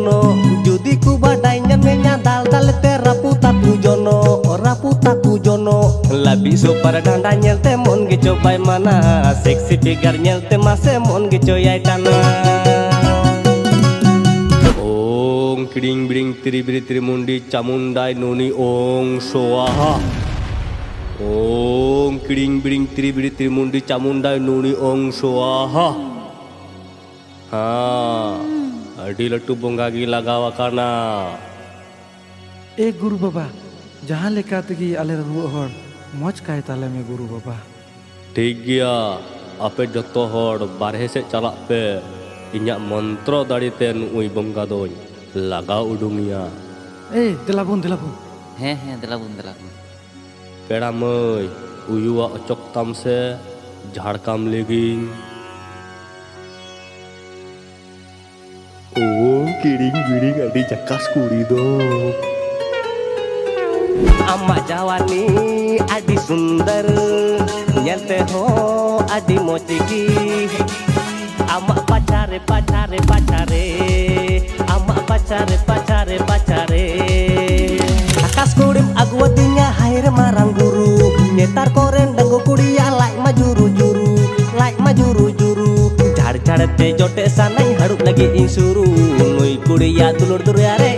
jono judi ku badai nyamenya dal dal te rapu taku jono labi super danda nyelte mon ge cobai mana seksi figure nyelte mase mon ge coyai tana ong kring bring tri bri tri mundi chamundai noni ong swaha ong kring bring tri bri tri mundi chamundai noni ong swaha ha adi latu bonga gi lagawa kana ए गुरु बाबा जहाँ लेका तगी आले रुआ हर मौज काहे ताले में गुरु बाबा ठीक गया आपे जतो हर बारहे से चला पे इन्या मंत्र दाड़ीते नुई बंगा दोई लगा उडुंगिया ए दिलाबुन हैं दिलाबुन पेड़ा मई उयुआ अचोक तम से झाड़काम लेगिंग ओ किरिंग बिरिंग अडी जक्कास कुड़ी दो अम्मा जवानी आदि सुंदर नलते हो आदि मोचगी अम्मा पचारे पचारे पचारे अम्मा पचारे पचारे पचारे आकाश कुड़िम अगुवतिnya hair marang guru nyetar koren danggo kudia like majuru juru झाड़ झाड़ ते Jote सानाई harup lagi insuru nui kudia dulur dulur are